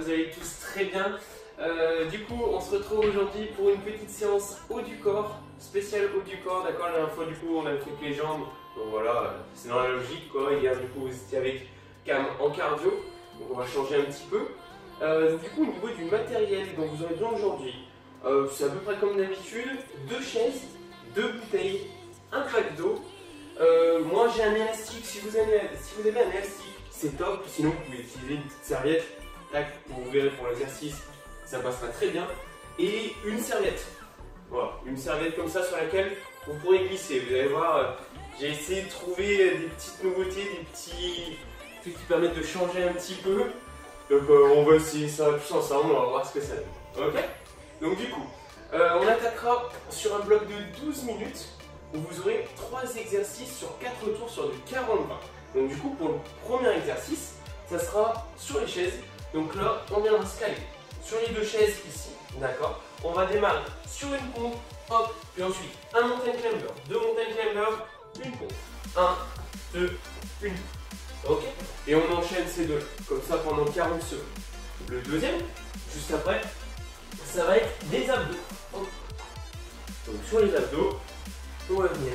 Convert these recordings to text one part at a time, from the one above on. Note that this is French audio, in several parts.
que vous allez tous très bien. Du coup, on se retrouve aujourd'hui pour une petite séance haut du corps, spéciale haut du corps, d'accord. La dernière fois, du coup, on a fait que les jambes, donc voilà, c'est dans la logique, quoi. Hier, du coup, vous étiez avec Cam en cardio, donc on va changer un petit peu. Du coup, au niveau du matériel dont vous aurez besoin aujourd'hui, c'est à peu près comme d'habitude, 2 chaises, 2 bouteilles, un pack d'eau. Moi, j'ai un élastique. Si vous avez un élastique, c'est top. Sinon, vous pouvez utiliser une petite serviette. Là, vous verrez pour l'exercice, ça passera très bien. Et une serviette. Voilà, une serviette comme ça sur laquelle vous pourrez glisser. Vous allez voir, j'ai essayé de trouver des petites nouveautés, des petits trucs qui permettent de changer un petit peu. Donc, on va essayer ça tous ensemble. On va voir ce que ça donne. Ok? Donc, du coup, on attaquera sur un bloc de 12 minutes. Où vous aurez 3 exercices sur 4 tours sur du 40-20. Donc du coup, pour le premier exercice, ça sera sur les chaises. Donc là, on viendra se caler sur les 2 chaises ici, d'accord. On va démarrer sur une pompe, hop, puis ensuite un mountain climber, 2 mountain climbers, une pompe, 1, 2, une pompe, ok. Et on enchaîne ces deux, comme ça pendant 40 secondes. Le deuxième, juste après, ça va être des abdos. Hop. Donc sur les abdos, on va venir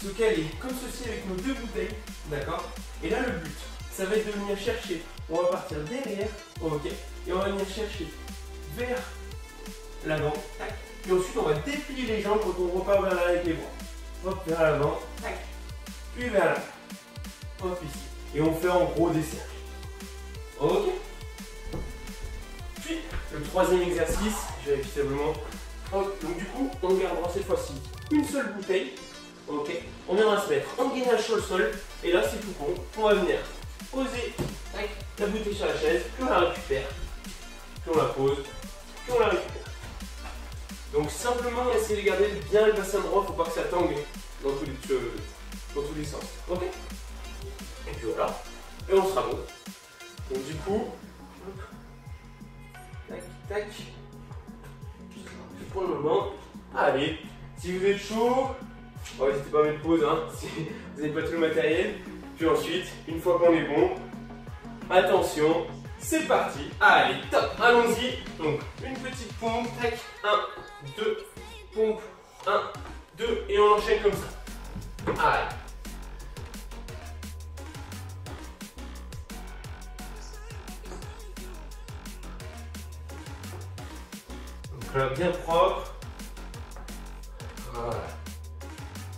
se caler comme ceci avec nos 2 bouteilles, d'accord. Et là le but, ça va être de venir chercher, on va partir derrière, ok, et on va venir chercher vers l'avant, tac. Puis ensuite on va déplier les jambes quand on repart vers l'arrière avec les bras, hop, vers l'avant, tac, puis vers l'avant, hop ici, et on fait en gros des cercles, ok. Puis le troisième exercice, je vérifie simplement. Hop, donc du coup, on gardera cette fois-ci une seule bouteille. Ok, on viendra se mettre en gainage sur le sol. Et là, c'est tout con. On va venir poser tac, la bouteille sur la chaise, puis on la récupère, puis on la pose, puis on la récupère. Donc simplement, essayez de garder bien le bassin droit, faut pas que ça tangue dans tous les sens. Ok. Et puis voilà, et on sera bon. Donc du coup, hop, tac, tac. Pour le moment, allez, si vous êtes chaud, n'hésitez pas à mettre pause hein, si vous n'avez pas tout le matériel. Puis ensuite, une fois qu'on est bon, attention, c'est parti. Allez, top, allons-y. Donc, une petite pompe, tac, 1, 2, pompe, 1, 2, et on enchaîne comme ça. Allez. Voilà, bien propre. Voilà.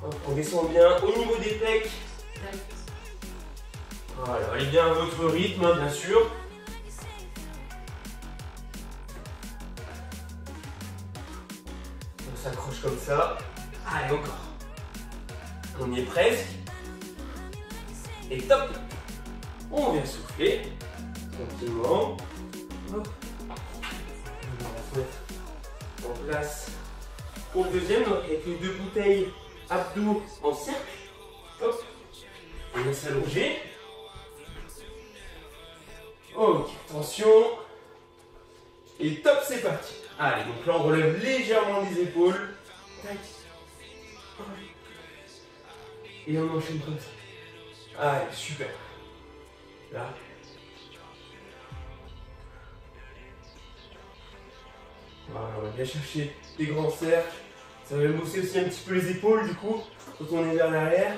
Hop, on descend bien au niveau des pecs. Voilà, allez bien à votre rythme, hein, bien sûr. On s'accroche comme ça. Allez, encore. On y est presque. Et top. On vient souffler. Tranquillement. Hop. On va se mettre en place pour le deuxième, donc avec les 2 bouteilles abdos en cercle. Hop, on va s'allonger. Ok, attention. Et top, c'est parti. Allez, donc là on relève légèrement les épaules. Tac. Et on enchaîne comme ça. Allez, super. Là. Voilà, on va bien chercher des grands cercles. Ça va bosser aussi un petit peu les épaules du coup, quand on est vers l'arrière.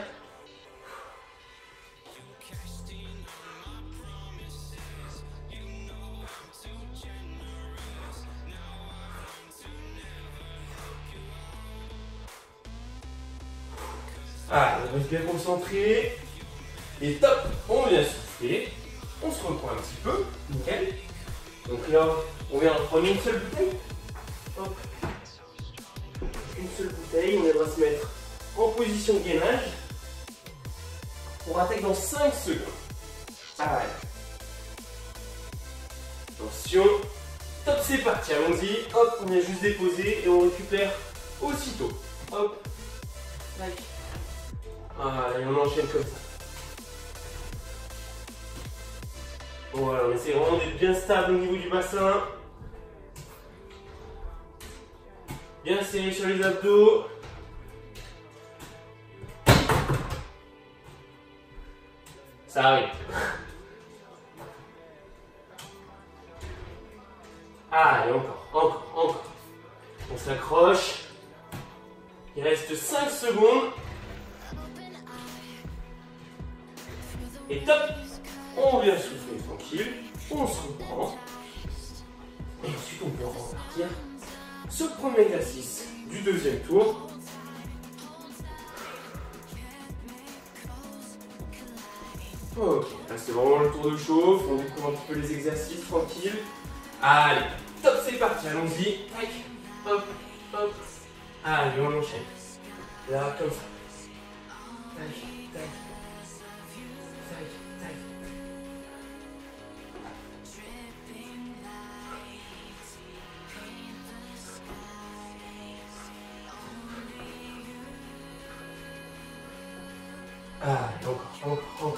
Ah, on reste bien concentré. Et top, on vient souffler. On se reprend un petit peu. Nickel. Donc là, on vient prendre une seule bouteille. Hop. Une seule bouteille, on viendra se mettre en position gainage. On attaque dans 5 secondes. Allez. Attention. Top, c'est parti, allons-y. Hop, on vient juste déposer et on récupère aussitôt. Hop. Tac. Allez, on enchaîne comme ça. Voilà, on essaie vraiment d'être bien stable au niveau du bassin. Bien serré sur les abdos. Ça arrive. Allez, encore. On s'accroche. Il reste 5 secondes. Et top. On vient souffler tranquille. On se reprend. Et ensuite, on peut repartir sur le premier exercice du deuxième tour. Ok, là c'est vraiment le tour de chauffe. On découvre un petit peu les exercices tranquille. Allez, top, c'est parti, allons-y. Tac, hop, hop. Allez, on enchaîne. Là, comme ça. Tac, tac. Tac, tac. Allez, encore.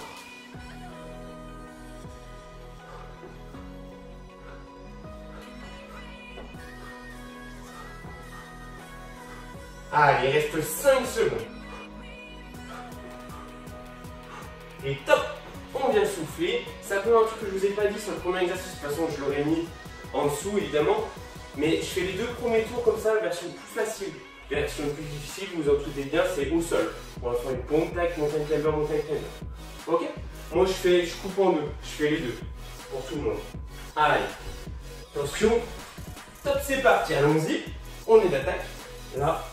Allez, il reste 5 secondes. Et top, on vient souffler. C'est un peu un truc que je vous ai pas dit sur le premier exercice. De toute façon, je l'aurais mis en dessous, évidemment. Mais je fais les 2 premiers tours comme ça, version plus facile. Version plus difficile, vous en doutez bien, c'est au sol. On va faire une pompe, tac, montagne climber, montagne climber. Ok? Moi, je coupe en 2. Je fais les 2. Pour tout le monde. Allez. Attention. Top, c'est parti. Allons-y. On est d'attaque. Là.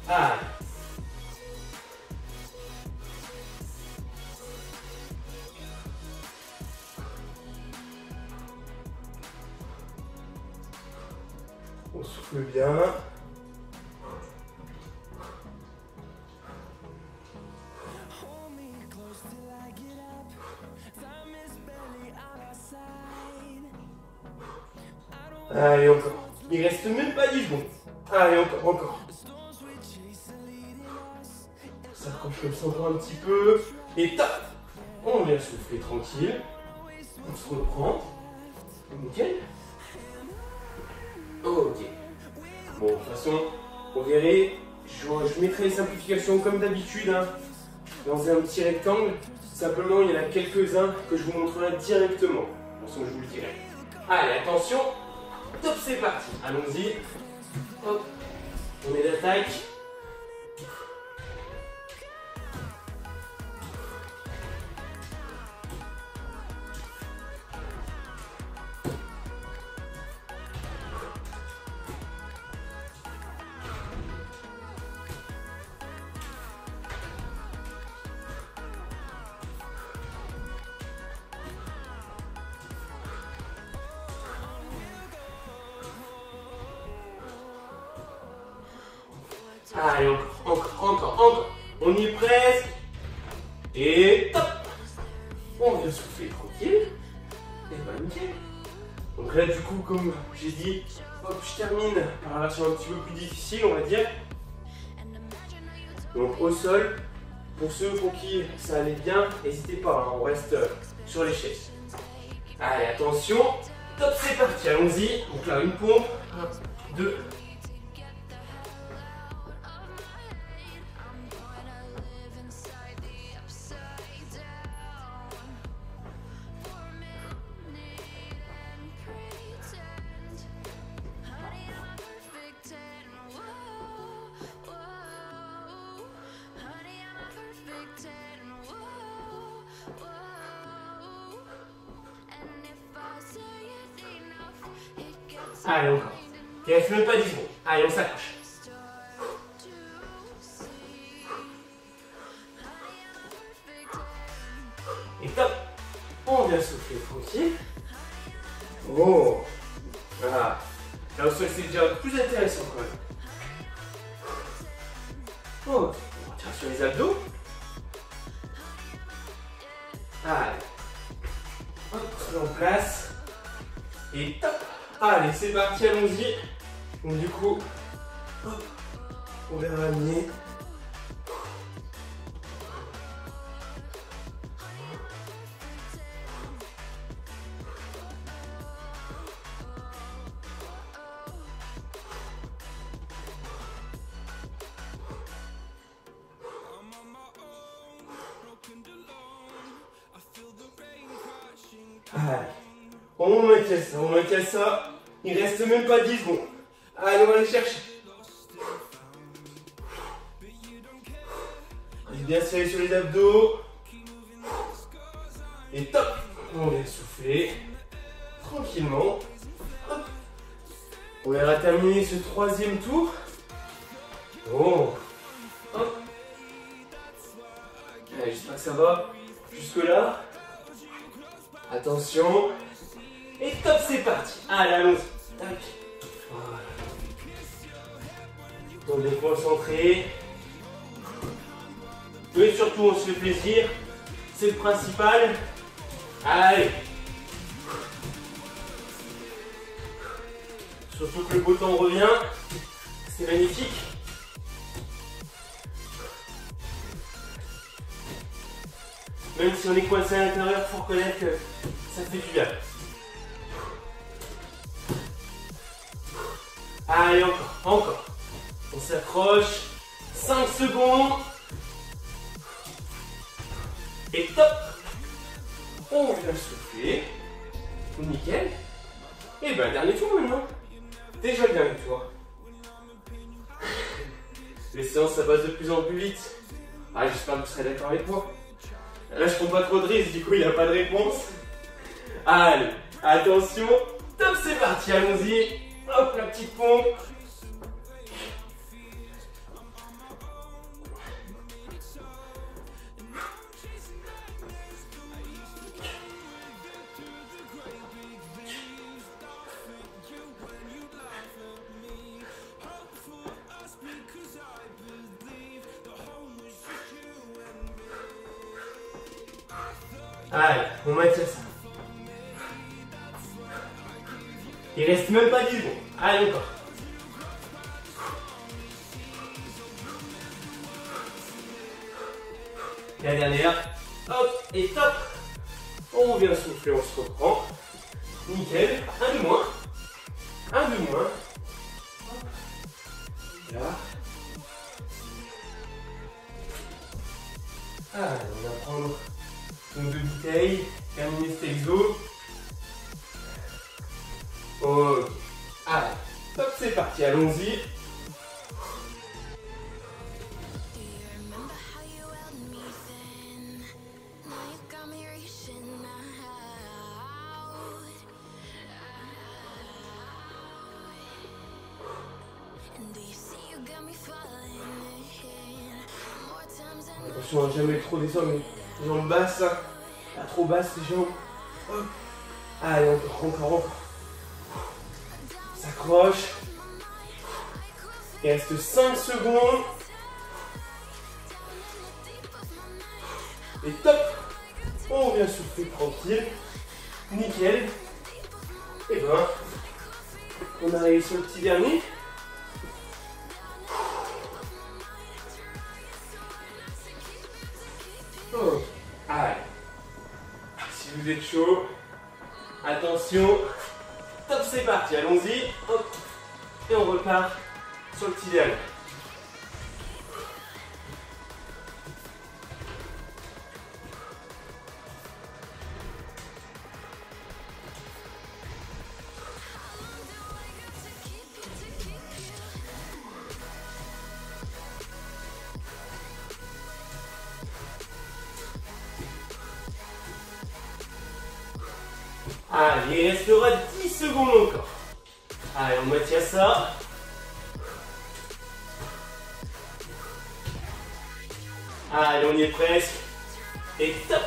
Allez. On souffle bien. Allez, encore. Il reste même pas 10 secondes. Allez, encore. Ça accroche comme ça encore un petit peu. Et top. On vient souffler tranquille. On se reprend. Nickel. Ok. Bon, de toute façon, vous verrez, je mettrai les simplifications comme d'habitude, hein, dans un petit rectangle. Simplement, il y en a quelques-uns que je vous montrerai directement. De toute façon, je vous le dirai. Allez, attention. Top, c'est parti. Allons-y. Hop. On est d'attaque. Allez, encore. On y est presque. Et top. On vient souffler tranquille. Et bah nickel. Donc là, du coup, comme j'ai dit, hop, je termine par la version un petit peu plus difficile, on va dire. Donc au sol, pour ceux pour qui ça allait bien, n'hésitez pas, hein, on reste sur les chaises. Allez, attention. Top, c'est parti, allons-y. Donc là, une pompe. 1, 2. Allez, encore. Il reste même pas 10 secondes. Allez, on s'accroche. Et top. On vient souffler tranquille. Oh. Voilà. Là au sol, c'est déjà plus intéressant quand même. Oh. On retire sur les abdos. Allez. Hop, on se met en place. Et top. Allez, c'est parti, allons-y. Donc du coup, hop, on va ramener. Allez, On maintient ça. Il reste même pas 10 secondes. Allez, on va aller chercher. Reste bien serré sur les abdos. Et top. On vient souffler. Tranquillement. Hop. On va terminer ce troisième tour. Bon. Hop. Allez, j'espère que ça va jusque là. Attention. Et top, c'est parti. Allez, allons-y. Tac. Voilà. On est concentré. Mais surtout, on se fait plaisir. C'est le principal. Allez. Surtout que le beau temps revient. C'est magnifique. Même si on est coincé à l'intérieur, il faut reconnaître que ça fait du bien. Allez, encore. On s'accroche. 5 secondes. Et top. On vient souffler. Nickel. Et ben, dernier tour maintenant. Déjà le dernier tour. Les séances, ça passe de plus en plus vite. Ah, j'espère que vous serez d'accord avec moi. Là, je prends pas trop de risques, du coup, il n'y a pas de réponse. Allez, attention. Top, c'est parti, allons-y. Hop, la petite pompe. Allez, on maintient ça. Il reste même pas 10 secondes. Allez, encore. La dernière. Hop, et top. On vient souffler, on se reprend. Nickel. Un de moins. Un de moins. Là. Allez, on va prendre nos 2 bouteilles. Terminer cet exo. Ok. Allez, top, c'est parti, allons-y. Attention à jamais trop descendre les jambes basses, pas trop basses les jambes. Hop. Allez, encore. S'accroche. Il reste 5 secondes. Et top. On vient souffler tranquille. Nickel. Et ben, on arrive sur le petit dernier. Oh. Allez. Si vous êtes chaud, attention. Top, c'est parti, allons-y. Hop. Et on repart sur le petit dernier. Allez, il restera 10 secondes encore. Allez, on maintient ça. Allez, on y est presque. Et top.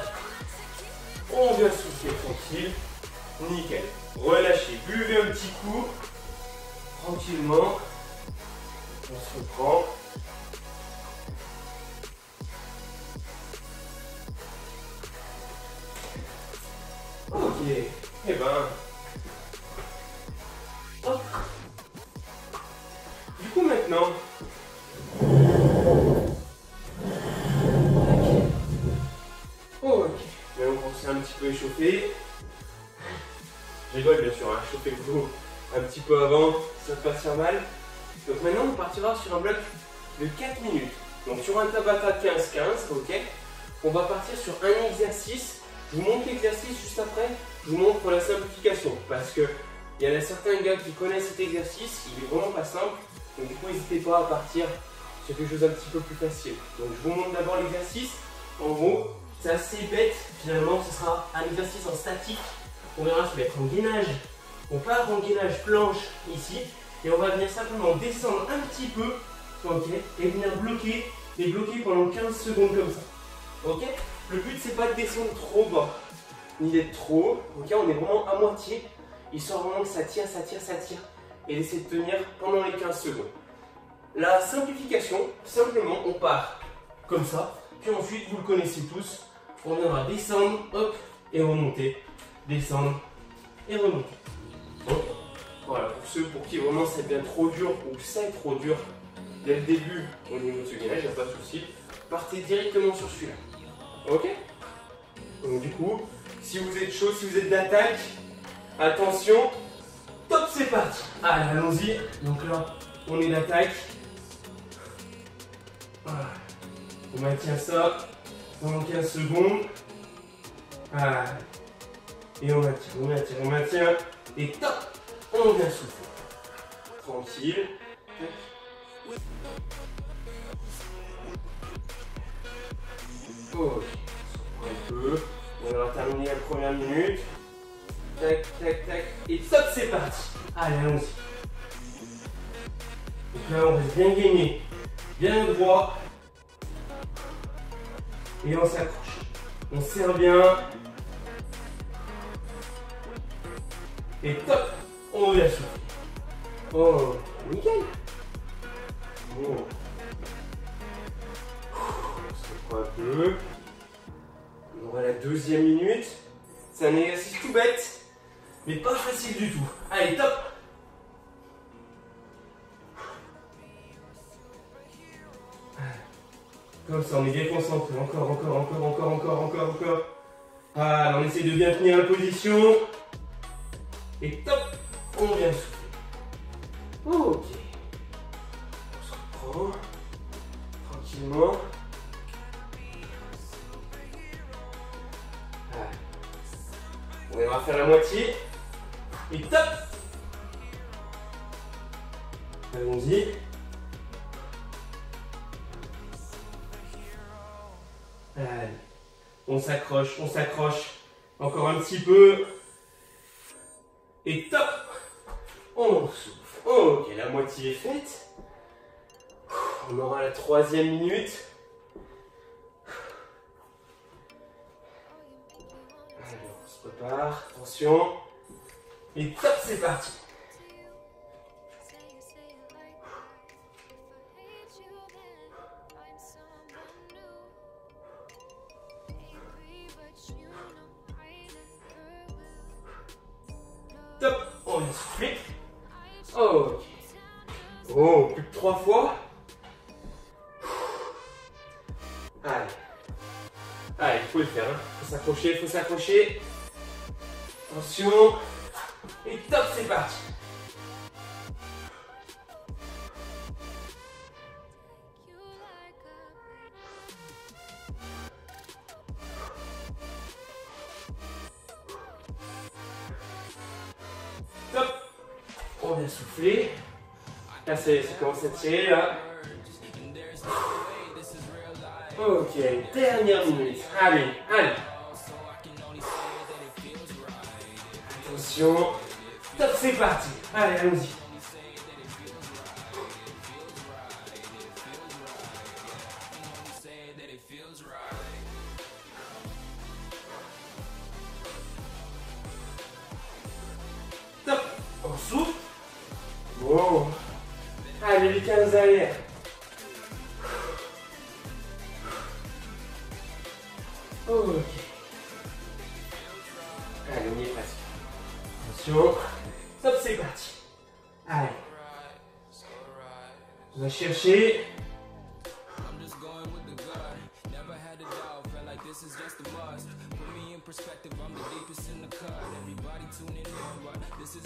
On vient souffler tranquille. Nickel. Relâchez, buvez un petit coup. Tranquillement. On se reprend. Ok. Eh ben. Hop. Du coup maintenant. Ok. Maintenant qu'on s'est un petit peu échauffé. Je rigole bien sûr, hein. Chauffez-vous un petit peu avant, ça ne va pas se faire mal. Donc maintenant on partira sur un bloc de 4 minutes. Donc sur un Tabata 15-15, ok. On va partir sur un exercice. Je vous montre l'exercice juste après. je vous montre pour la simplification. Parce que il y en a certains gars qui connaissent cet exercice, il est vraiment pas simple. Donc du coup, n'hésitez pas à partir sur quelque chose d'un petit peu plus facile. Donc je vous montre d'abord l'exercice. En gros, c'est assez bête. Finalement, ce sera un exercice en statique. On verra, je vais être en gainage. On part en gainage planche ici. Et on va venir simplement descendre un petit peu. Ok. Et venir bloquer. Et bloquer pendant 15 secondes comme ça. Ok. Le but, c'est pas de descendre trop bas. Ni d'être trop haut. Ok. On est vraiment à moitié. Histoire vraiment que ça tire, ça tire, ça tire. Et d'essayer de tenir pendant les 15 secondes. La simplification, simplement, on part comme ça. Puis ensuite, vous le connaissez tous, on viendra descendre, hop, et remonter. Descendre et remonter. Donc, voilà, pour ceux pour qui vraiment ça devient trop dur ou c'est trop dur dès le début au niveau de ce gainage, il n'y a pas de souci. Partez directement sur celui-là. Ok? Donc du coup, si vous êtes chaud, si vous êtes d'attaque, attention, top, c'est parti. Allez, allons-y. Donc là, on est d'attaque. Voilà. On maintient ça pendant 15 secondes. Voilà. Et on maintient, on maintient, on maintient. Et top, on vient souffler. Tranquille. Ok, un peu. On va terminer la première minute. Tac, tac, tac. Et top, c'est parti. Allez, allons-y. Donc là, on reste bien gainé, bien droit. Et on s'accroche. On serre bien. Et top, on vient souffler. Oh, nickel. Bon. On se reprend un peu. On va à la deuxième minute. C'est un exercice tout bête, mais pas facile du tout. Allez, top. Comme ça, on est bien concentré. Encore, encore, encore, encore, encore, encore, encore. Voilà, on essaie de bien tenir la position. Et top, on vient souffler. Ok. On se reprend. Tranquillement. Voilà. On va faire la moitié. Et top. Allons-y. Allez. On s'accroche, on s'accroche. Encore un petit peu. Et top. On souffle. Ok, la moitié est faite. On aura la troisième minute. Alors, on se prépare. Attention. Et top, c'est parti. Top, on vient souffler. Ok. Oh, plus de 3 fois. Allez. Allez, il faut le faire. Hein. Faut s'accrocher, il faut s'accrocher. Attention. Et top, c'est parti. Top. On vient souffler. Là, ça commence à tirer, là. Ok, dernière minute. Allez, allez. Attention. Top, c'est parti. Allez, allons-y. Top. On souffle. Bon. Allez, les 15 derrière. Ok. Allez, on y est presque. Attention. Top, c'est parti. Allez. On va chercher.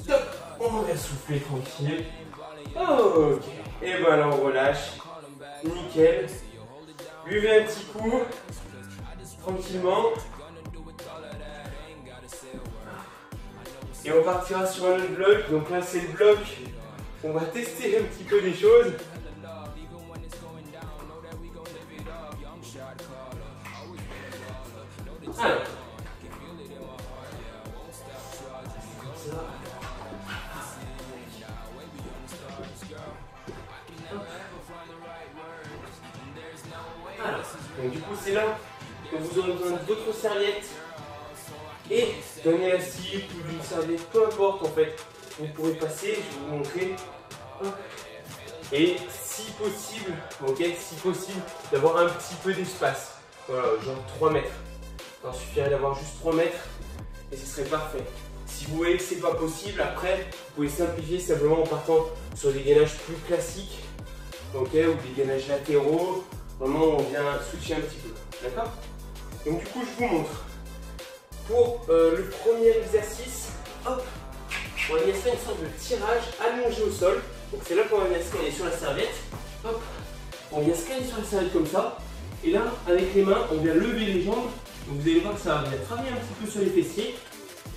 Top. On va souffler tranquille. Ok. Et ben là, on relâche. Nickel. Buvez un petit coup. Tranquillement. Et on partira sur un autre bloc. Donc là c'est le bloc. On va tester un petit peu des choses. Alors. Donc du coup c'est là que vous aurez besoin d'autres serviettes et d'un élastique ou d'une serviette, peu importe en fait. Vous pourrez passer, je vais vous montrer. Et si possible, ok, si possible, d'avoir un petit peu d'espace. Voilà, genre 3 mètres. Alors, il suffirait d'avoir juste 3 mètres et ce serait parfait. Si vous voyez que c'est pas possible, après, vous pouvez simplifier simplement en partant sur des gainages plus classiques, ok, ou des gainages latéraux. Vraiment, on vient switcher un petit peu, d'accord? Donc du coup, je vous montre. Pour le premier exercice, hop, on va venir faire une sorte de tirage allongé au sol. Donc c'est là qu'on va venir scanner sur la serviette. Hop, on vient scanner sur la serviette comme ça. Et là, avec les mains, on vient lever les jambes. Donc vous allez voir que ça va venir travailler un petit peu sur les fessiers.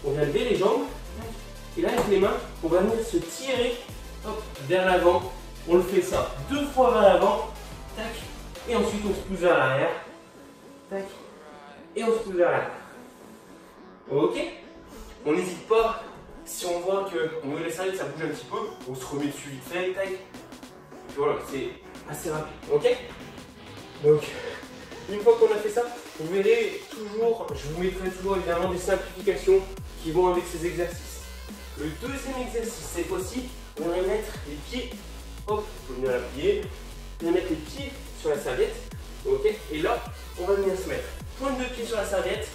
On vient lever les jambes. Et là, avec les mains, on va venir se tirer hop, vers l'avant. On le fait ça 2 fois vers l'avant. Tac. Et ensuite, on se pousse vers l'arrière. Tac. Et on se pousse vers l'arrière. Ok. On n'hésite pas, si on voit qu'au niveau de la serviette, ça bouge un petit peu, on se remet dessus vite fait. Tac. Et puis voilà, c'est assez rapide. Ok. Donc, une fois qu'on a fait ça, vous verrez toujours, je vous mettrai toujours évidemment des simplifications qui vont avec ces exercices. Le deuxième exercice, cette fois-ci, on va mettre les pieds, hop, il faut venir l'appuyer, on va mettre les pieds sur la serviette, ok, et là, on va venir se mettre pointe de pied sur la serviette,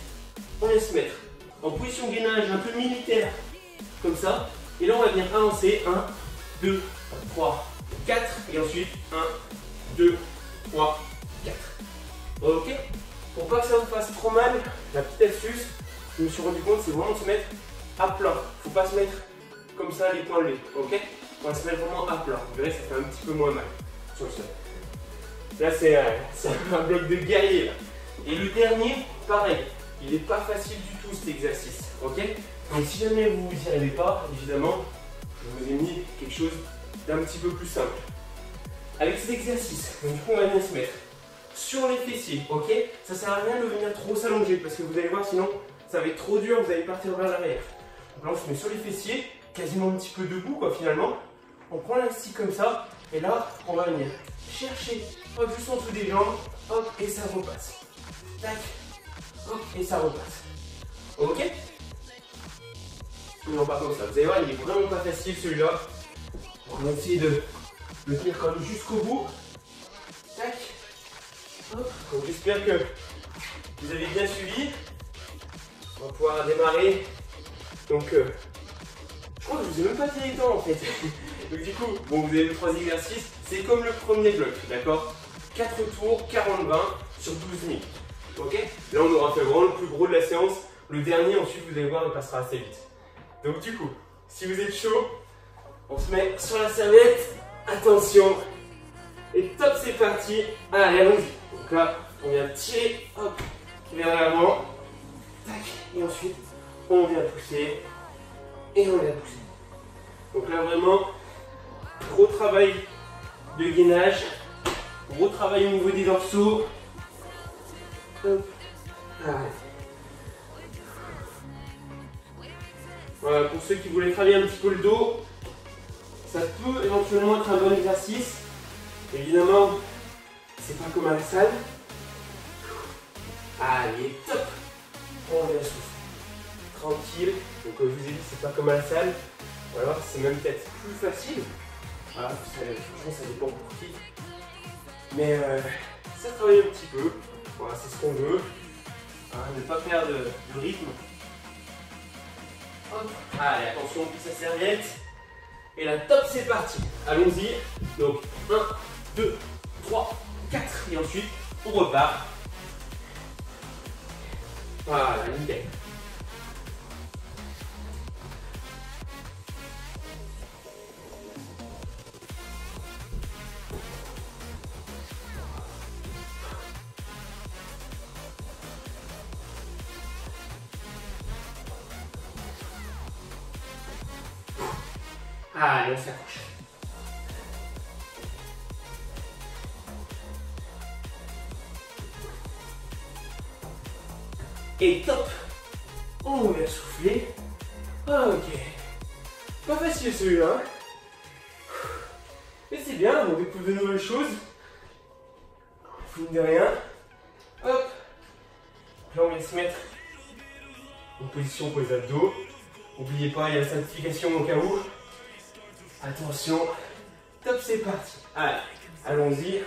on vient se mettre en position gainage un peu militaire, comme ça, et là, on va venir avancer, 1, 2, 3, 4, et ensuite 1, 2, 3, 4. Ok. Pour pas que ça vous fasse trop mal, la petite astuce, je me suis rendu compte, c'est vraiment de se mettre à plat. Faut pas se mettre comme ça les poings levés. Ok. On va se mettre vraiment à plat. Vous verrez, ça fait un petit peu moins mal sur le sol. Là, c'est un bloc de guerrier. Là. Et le dernier, pareil. Il n'est pas facile du tout cet exercice. Ok. Donc si jamais vous n'y arrivez pas, évidemment, je vous ai mis quelque chose d'un petit peu plus simple. Avec cet exercice, donc, du coup, on va bien se mettre sur les fessiers, ok? Ça sert à rien de venir trop s'allonger parce que vous allez voir, sinon ça va être trop dur, vous allez partir vers l'arrière. Donc là, on se met sur les fessiers, quasiment un petit peu debout, quoi, finalement. On prend l'élastique comme ça, et là, on va venir chercher, hop, juste en dessous des jambes, hop, et ça repasse. Tac, hop, et ça repasse. Ok? Non, pas comme ça. Vous allez voir, il est vraiment pas facile celui-là. On va essayer de le tenir quand même jusqu'au bout. Tac. Donc j'espère que vous avez bien suivi. On va pouvoir démarrer. Donc je crois que je vous ai même pas fait les temps en fait. Donc du coup, bon, vous avez les 3 exercices. C'est comme le premier bloc, d'accord? 4 tours, 40-20 sur 12 minutes. Ok? Là on aura fait vraiment le plus gros de la séance. Le dernier ensuite vous allez voir il passera assez vite. Donc du coup, si vous êtes chaud, on se met sur la serviette. Attention. Et top, c'est parti. Allez, allons-y. Donc là, on vient tirer, hop, vers l'avant. Tac. Et ensuite, on vient pousser. Et on vient pousser. Donc là, vraiment, gros travail de gainage. Gros travail au niveau des dorsaux. Hop. Allez. Voilà, pour ceux qui voulaient travailler un petit peu le dos, ça peut éventuellement être un bon exercice. Évidemment, c'est pas comme à la salle. Allez, top. On vient souffler. Tranquille. Donc comme je vous ai dit, c'est pas comme à la salle. Voilà, c'est même peut-être plus facile. Voilà, franchement, ça dépend pour qui. Mais ça travaille un petit peu. Voilà, c'est ce qu'on veut. Hein, ne pas perdre de rythme. Hop. Allez, attention, on plie sa serviette. Et là, top, c'est parti. Allons-y. Donc, 1, 2, 3, 4. Et ensuite, on repart. Voilà, nickel. Allez, on s'accroche. Et top. On vient souffler. Ok. Pas facile celui-là. Mais c'est bien, on découvre de nouvelles choses. Mine de rien. Hop. Là on vient se mettre en position pour les abdos. N'oubliez pas, il y a la certification au cas où. Attention. Top, c'est parti. Allez, allons-y.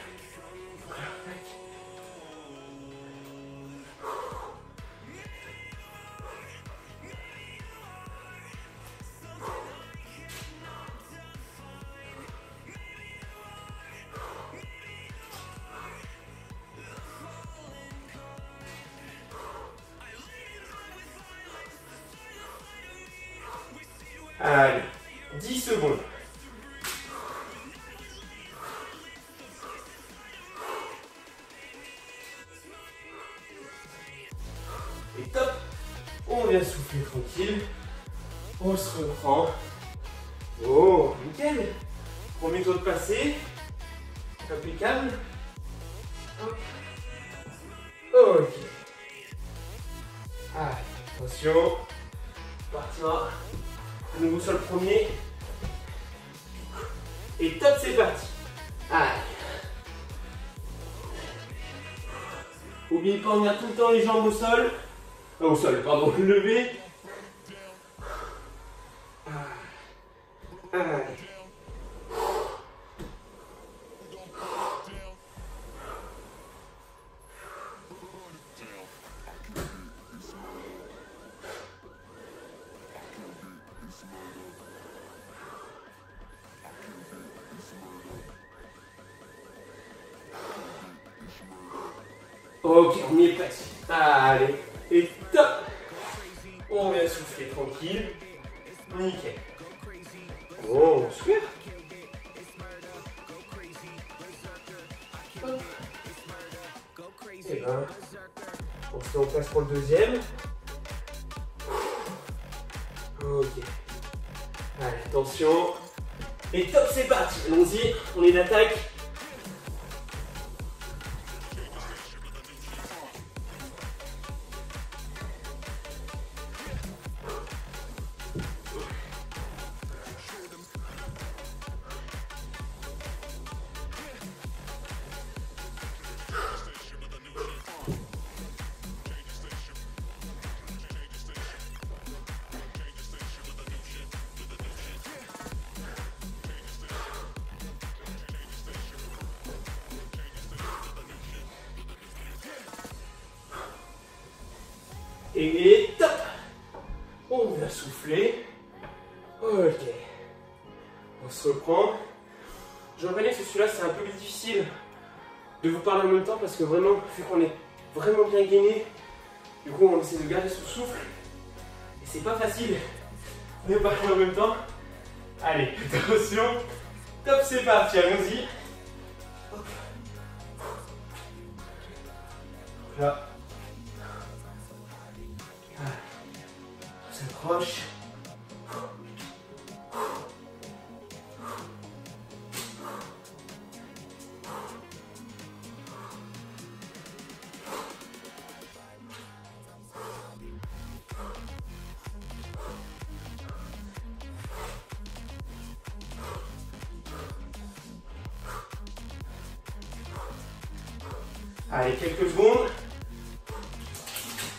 Allez, 10 secondes. Et top, on vient souffler tranquille. On se reprend. Oh, nickel. Premier tour de passé. Impeccable. Hop. Ok. Allez, attention. On partira à nouveau sur le premier. Et top, c'est parti. Allez. N'oubliez pas, on a tout le temps les jambes au sol. Au sol, pardon, levé. Allez. Ok, on y est presque. Allez, et top. On vient souffler tranquille. Nickel. Oh, super. Hop. Et ben, on se met en place pour le deuxième. Ok. Allez, attention. Et top, c'est parti. Allons-y, on est d'attaque. Et top. On vient souffler. Ok. On se reprend. Je reconnais que celui-là, c'est un peu plus difficile de vous parler en même temps parce que vraiment, vu qu'on est vraiment bien gainé, du coup, on essaie de garder son souffle. Et c'est pas facile de parler en même temps. Allez, attention. Top, c'est parti. Allons-y. Hop. Là. On s'approche. Allez, quelques secondes.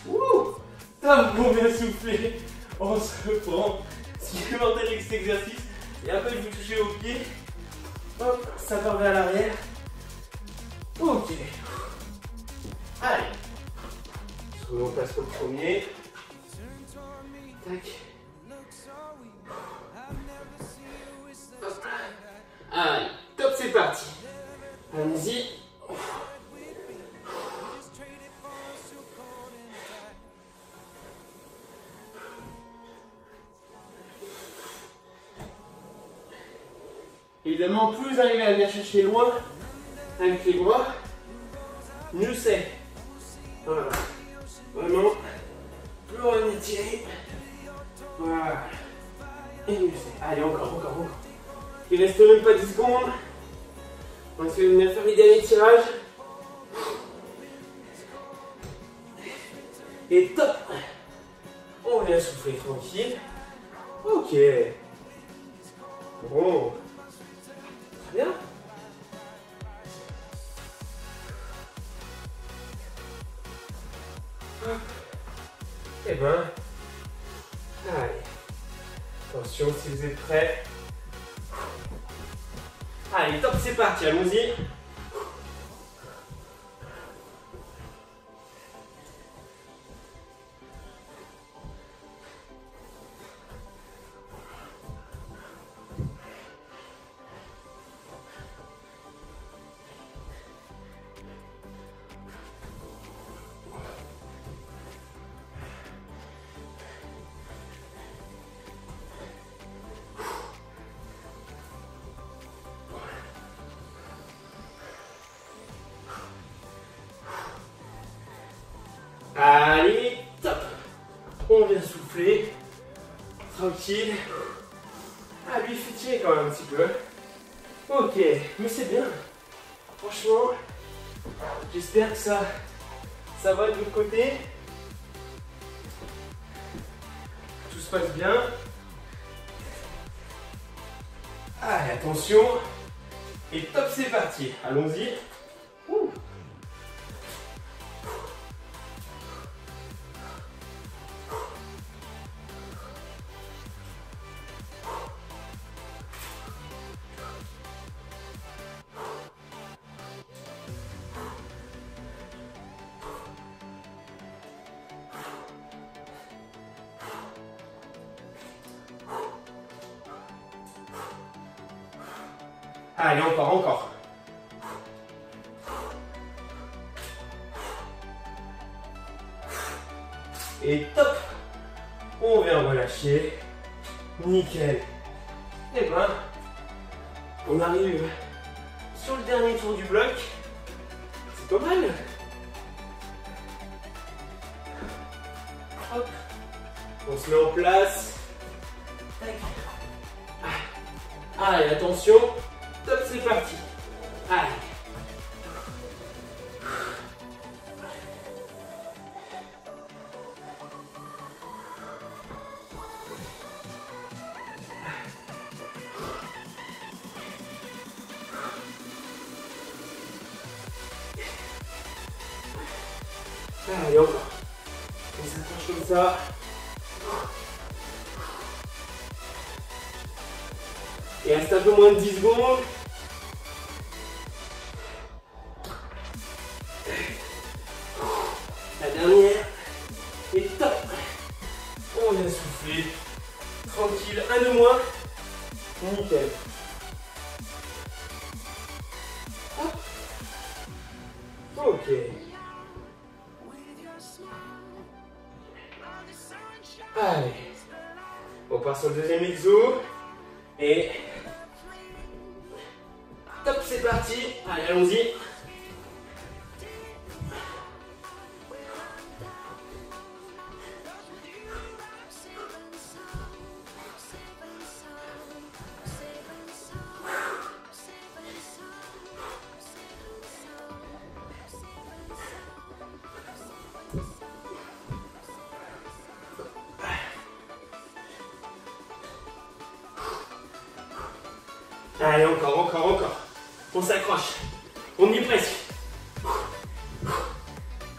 Ouh, top, on vient souffler. On se reprend. Ce qui est mortel avec cet exercice. Et après, je vais toucher au pied. Hop, ça part vers l'arrière. Ok. Allez. On se remet en place pour le premier. Tac. Hop. Allez, top, c'est parti. Allons-y. Évidemment, plus vous arrivez à venir chercher loin avec les bras, mieux c'est. Voilà. Vraiment, plus on va étirer. Voilà. Et mieux c'est. Allez, encore. Il reste même pas 10 secondes. On essaie de venir faire les derniers tirages. Et top. On vient souffler tranquille. Ok. Bon. Très bien. Et ben. Allez. Attention si vous êtes prêts. Allez, top, c'est parti, allons-y. Allez, top. On vient souffler. Tranquille. Ah, lui, il fait tirer quand même un petit peu. Ok, mais c'est bien. Franchement, j'espère que ça va de l'autre côté. Tout se passe bien. Allez, attention. Et top, c'est parti. Allons-y. Allez, encore. Et top. On vient relâcher. Nickel. Et ben, on arrive sur le dernier tour du bloc. C'est pas mal. Hop. On se met en place. Tac. Allez, attention. Top, c'est parti. Allez. Allez, encore. On s'attache comme ça. Il reste un peu moins de 10 secondes. La dernière. Et top. On vient souffler. Tranquille, un de moins. Nickel. Hop. Ok. Allez. On part sur le deuxième exo. Et top, c'est parti. Allez, allons-y. Allez, encore. On s'accroche. On y est presque.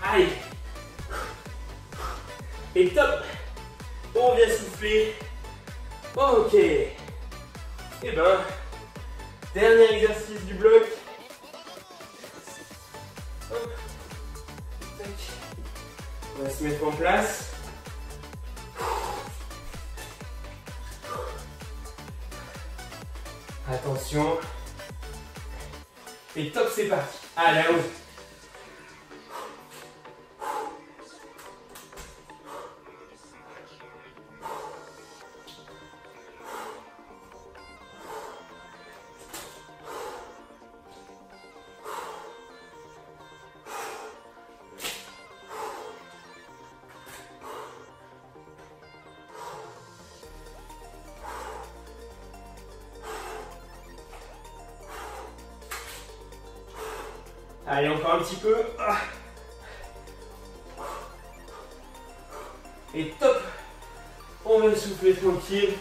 Allez. Et top. On vient souffler. Ok. Et ben, dernier exercice du bloc. Hop. Tac. On va se mettre en place. Attention. Et top, c'est parti. Allez, allons-y. Allez, encore un petit peu. Et top. On va souffler tranquille.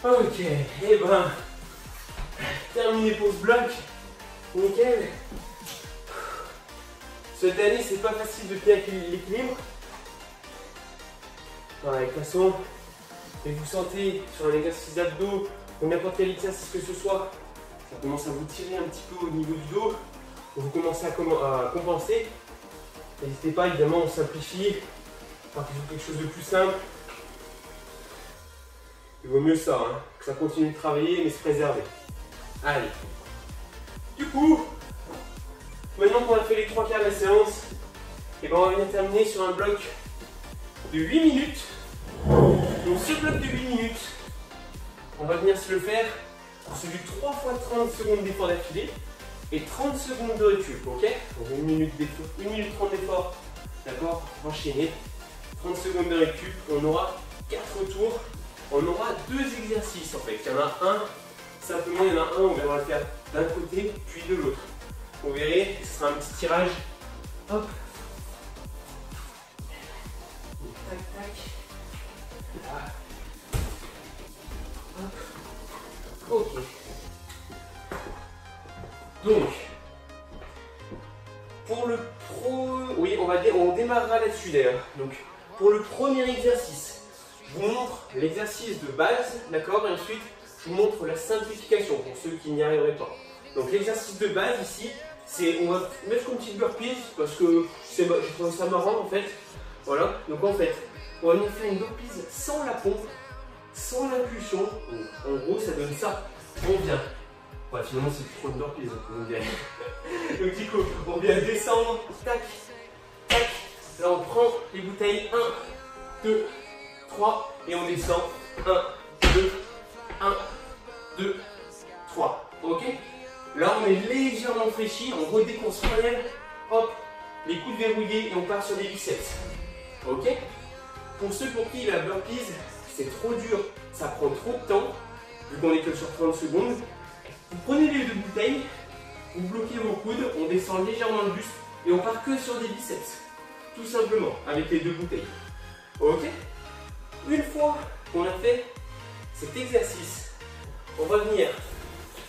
Ok, et ben, terminé pour ce bloc. Nickel. Cette année, c'est pas facile de tenir l'équilibre. De toute façon, et vous sentez sur un exercice d'abdos ou n'importe quel exercice que ce soit, ça commence à vous tirer un petit peu au niveau du dos. Vous commencez à compenser. N'hésitez pas, évidemment, on simplifie. Par quelque chose de plus simple. Il vaut mieux ça, hein, que ça continue de travailler mais se préserver. Allez. Du coup, maintenant qu'on a fait les 3 quarts de la séance, et ben on va venir terminer sur un bloc de 8 minutes. Donc ce bloc de 8 minutes, on va venir se le faire sur du 3 fois 30 secondes d'effort d'affilée et 30 secondes de recul, ok? Donc 1 minute 30 d'effort, d'accord? Enchaîné. 30 secondes de récup, on aura 4 tours, on aura 2 exercices en fait. Il y en a un, simplement il y en a un, on va le faire d'un côté puis de l'autre. Vous verrez, ce sera un petit tirage. Hop. Tac, tac. Là. Hop. Ok. Donc, pour le oui, on démarrera là-dessus d'ailleurs. Donc, pour le premier exercice, je vous montre l'exercice de base, d'accord, et ensuite je vous montre la simplification pour ceux qui n'y arriveraient pas. Donc l'exercice de base ici, c'est on va mettre une petite burpees parce que j'ai trouvé ça marrant en fait. Voilà, donc en fait, on va venir faire une burpees sans la pompe, sans l'impulsion. En gros, ça donne ça. On vient. Ouais, finalement, c'est plus trop une burpees, donc bien. Donc du coup, on vient descendre, tac, tac. Là, on prend les bouteilles, 1, 2, 3, et on descend, 1, 2, 1, 2, 3. Ok? Là, on est légèrement fléchi, on redès qu'on se relève, hop, les coudes verrouillés et on part sur des biceps. Ok? Pour ceux pour qui la burpees, c'est trop dur, ça prend trop de temps, vu qu'on est que sur 30 secondes, vous prenez les 2 bouteilles, vous bloquez vos coudes, on descend légèrement le buste et on part que sur des biceps. Tout simplement, avec les 2 bouteilles. Ok? Une fois qu'on a fait cet exercice, on va venir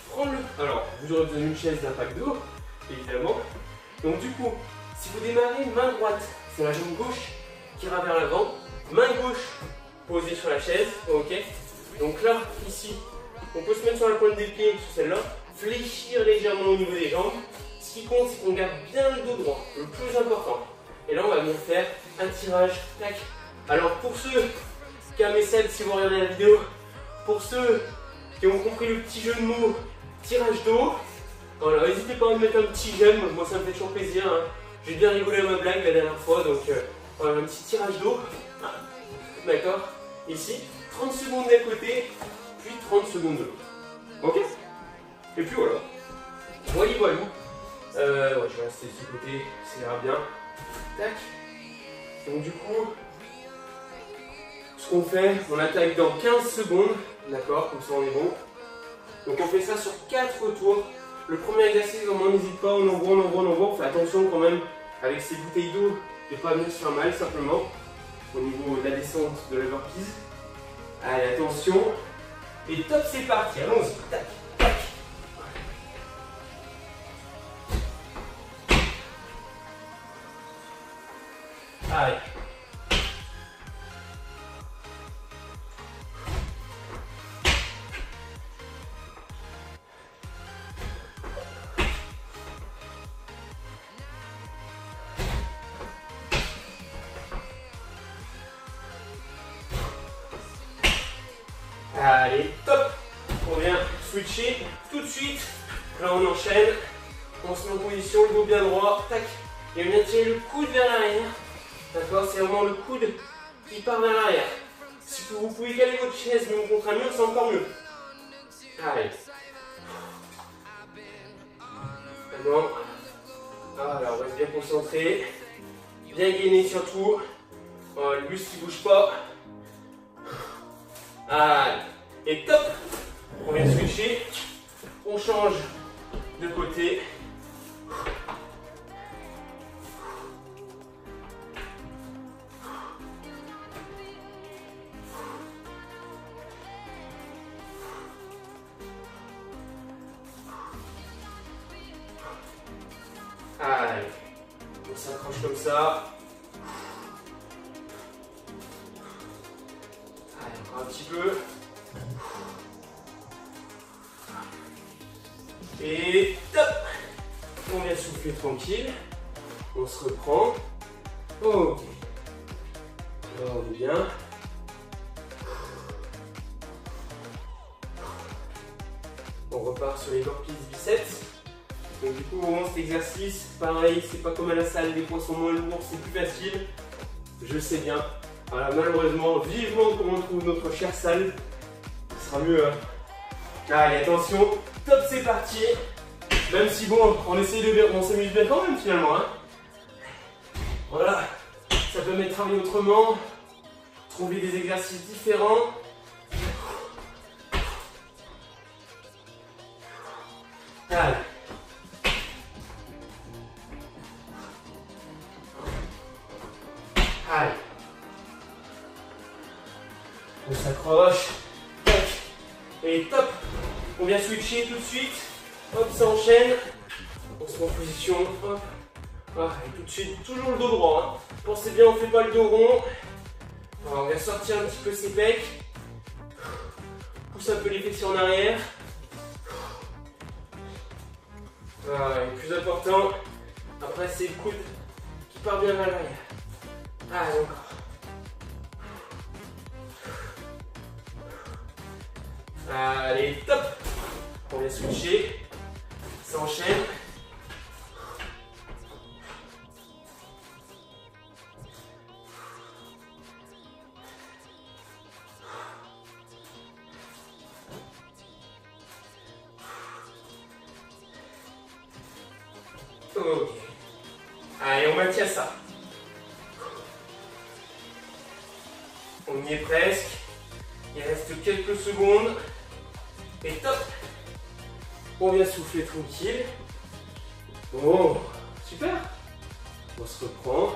prendre le... Alors, vous aurez besoin d'une chaise d'impact d'eau, évidemment. Donc du coup, si vous démarrez main droite sur la jambe gauche qui ira vers l'avant, main gauche posée sur la chaise, ok? Donc là, ici, on peut se mettre sur la pointe des pieds, sur celle-là, fléchir légèrement au niveau des jambes. Ce qui compte, c'est qu'on garde bien le dos droit, le plus important. Et là, on va venir faire un tirage, tac. Alors pour ceux qui aiment celle, si vous regardez la vidéo, pour ceux qui ont compris le petit jeu de mots, tirage d'eau, voilà, n'hésitez pas à me mettre un petit j'aime, moi ça me fait toujours plaisir. Hein. J'ai bien rigolé à ma blague la dernière fois, donc voilà, un petit tirage d'eau. D'accord? Ici, 30 secondes d'un côté, puis 30 secondes de l'autre. Ok? Et puis voilà. Voyez, voilà. Ouais, je vais rester de ce côté, ça ira bien. Tac. Donc du coup, ce qu'on fait, on attaque dans 15 secondes, d'accord, comme ça on est bon. Donc on fait ça sur 4 tours. Le premier exercice, on n'hésite pas, on envoie, on fait attention quand même avec ces bouteilles d'eau de ne pas venir se faire mal simplement au niveau de la descente de la burpees. Allez, attention. Et top, c'est parti, allons-y. Tac, tac. Allez. Allez, top. On vient switcher tout de suite. Là, on enchaîne. On se met en position, le dos bien droit. Tac. Et on vient tirer le coude vers l'arrière. D'accord, c'est vraiment le coude qui part vers l'arrière. Si vous pouvez caler votre chaise même contre un mur, c'est encore mieux. Allez. Maintenant, voilà, on reste bien concentré. Bien gainé surtout. Voilà, le buste qui ne bouge pas. Allez. Et top. On vient switcher. On change de côté. Allez, on s'accroche comme ça. Allez, encore un petit peu. Et top! On vient souffler tranquille. On se reprend. Ok. Là, on est bien. On repart sur les burpees biceps. Donc du coup, vraiment cet exercice, pareil, c'est pas comme à la salle, les poids sont moins lourds, c'est plus facile. Je sais bien. Voilà, malheureusement, vivement qu'on retrouve notre chère salle. Ce sera mieux. Hein. Allez, attention. Top, c'est parti. Même si bon, on essaye de bien, on s'amuse bien quand même finalement. Hein. Voilà, ça permet de travailler autrement, trouver des exercices différents. Allez. Allez. On s'accroche. Tac. Et top. On vient switcher tout de suite. Hop, ça enchaîne. On se met en position. Hop. Ah, et tout de suite, toujours le dos droit. Hein. Pensez bien, on ne fait pas le dos rond. Alors, on va sortir un petit peu ses pecs. Pousse un peu les fessiers en arrière. Voilà, et le plus important, après c'est le coude qui part bien vers l'arrière. Allez, encore. Allez, top. On vient switcher. Ça enchaîne. Ok. Allez, on maintient ça. On y est presque. Il reste quelques secondes. Et top. On vient souffler tranquille. Bon, super. On se reprend.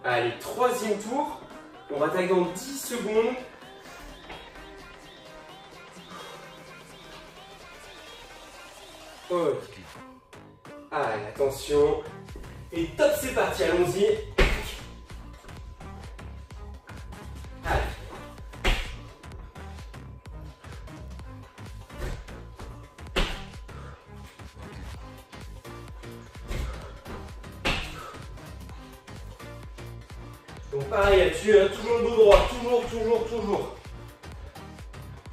Allez, troisième tour. On attaque dans 10 secondes. Ok. Allez, attention. Et top, c'est parti, allons-y. Allez. Donc pareil là-dessus, hein, toujours le dos droit, toujours.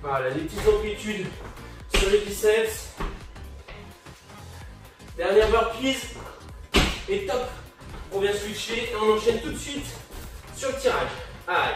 Voilà, les petites amplitudes sur les biceps. Dernière burpees. Et top. On vient switcher et on enchaîne tout de suite sur le tirage. Allez.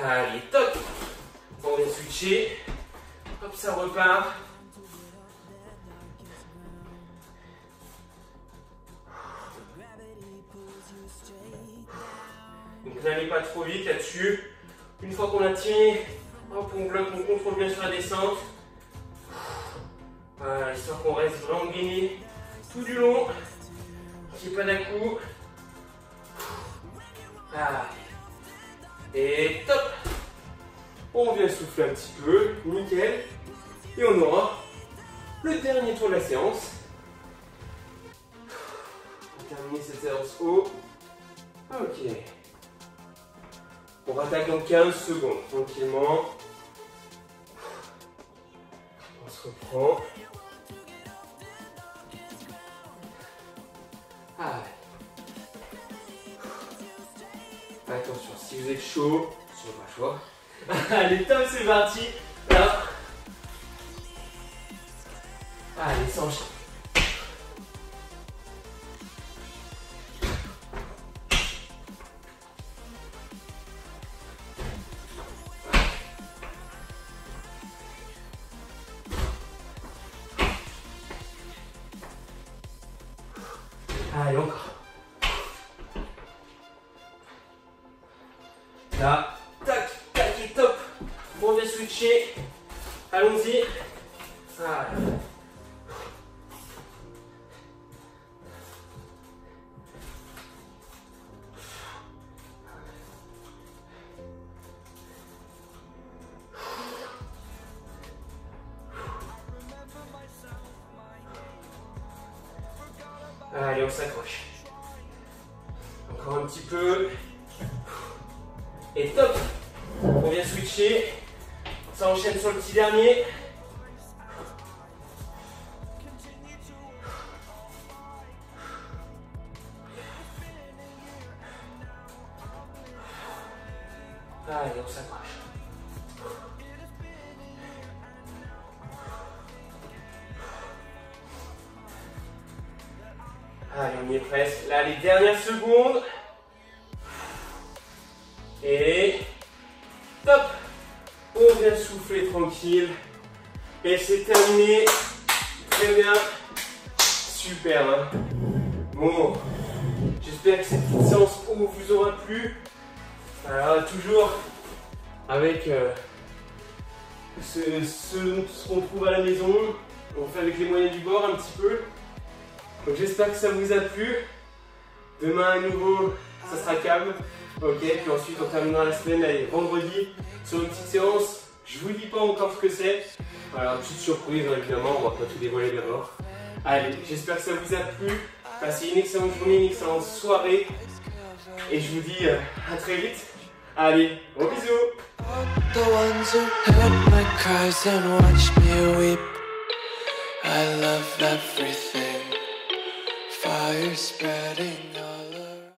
Allez, top. On vient switcher. Hop, ça repart. Donc n'allez pas trop vite là-dessus. Une fois qu'on a tiré, hop, on bloque, on contrôle bien sur la descente. Voilà, histoire qu'on reste vraiment gainé tout du long. Qu'il n'y ait pas d'à-coup. Allez. Et top. On vient souffler un petit peu, nickel. Et on aura le dernier tour de la séance. On va terminer cette séance haut. Ok. On rattaque dans 15 secondes, tranquillement. On se reprend. Allez. Attention, si vous êtes chaud, c'est pas choix. Allez, top, c'est parti. Là. Allez, ça enchaîne. Allez, encore. Là, tac, tac, et top. On vient switcher. Allons-y. Voilà. Allez, on s'accroche. Encore un petit peu. Et top. On vient switcher. Ça enchaîne sur le petit dernier. Allez, on s'accroche. Allez, on y est presque. Là, les dernières secondes. Et top. On vient souffler tranquille. Et c'est terminé. Très bien. Super. Hein. Bon. J'espère que cette petite séance vous aura plu. Alors, toujours avec ce qu'on trouve à la maison. On fait avec les moyens du bord un petit peu. Donc j'espère que ça vous a plu. Demain à nouveau, ça sera calme. Ok, puis ensuite on terminera la semaine, allez, vendredi, sur une petite séance. Je vous dis pas encore ce que c'est. Voilà, petite surprise hein, évidemment, on va pas tout dévoiler d'abord. Allez, j'espère que ça vous a plu. Passez une excellente journée, une excellente soirée. Et je vous dis à très vite. Allez, gros bisous. The ones who heard my cries and watched me weep. I love everything. Fire spreading all